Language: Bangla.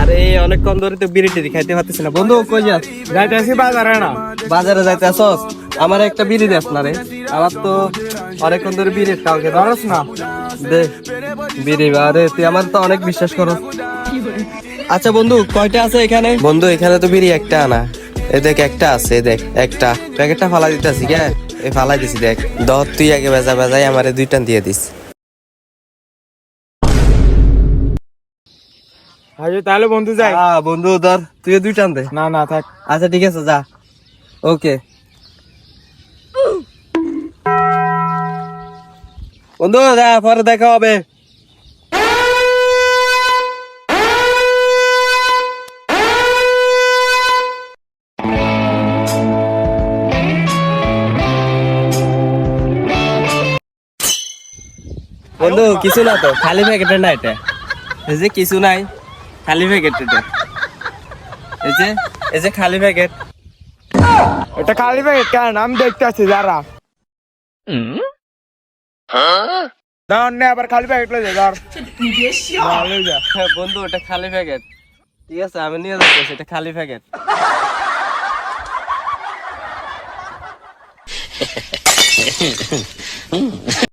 আরে অনেকক্ষণ ধরে তো বিড়ি টিড়ি খাইতে পারতেছি না। বন্ধু কই যাস? যাইতেছি বাজারে না। বাজারে যাইতে আসস? আমার একটা বিড়ি দেস না রে, আমার তো অনেকক্ষণ ধরে বিড়ি কাউকে ধরস না। দে বিড়ি। আরে তুই আমার তো অনেক বিশ্বাস করস। আচ্ছা বন্ধু, কয়টা আছে এখানে? বন্ধু এখানে তো বিড়ি একটা আনা। এ দেখ একটা আছে, দেখ একটা প্যাকেটটা ফালাই দিতেছি। কে এ ফালাই দিছি, দেখ ধর তুই আগে বেজা বেজাই আমারে দুইটা দিয়ে দিস। আচ্ছা তাহলে বন্ধু যাই। বন্ধু ধর তুই দুইটা দে। না না থাক। আচ্ছা ঠিক আছে, যা। ওকে বন্ধু, যা, পরে দেখা হবে। বন্ধু কিছু না তো, খালি প্যাকেটের না এটা। এই যে কিছু নাই, খালি প্যাকেট এটা। এই যে খালি প্যাকেট। এটা খালি প্যাকেট কেন? আমি দেখতে আছি যারা ধর নে আবার খালি প্যাকেট লয়ে যা ধর। না, লয়ে যা। হ্যাঁ বন্ধু, এটা খালি প্যাকেট। ঠিক আছে, আমি নিয়ে যাচ্ছি, এটা খালি প্যাকেট।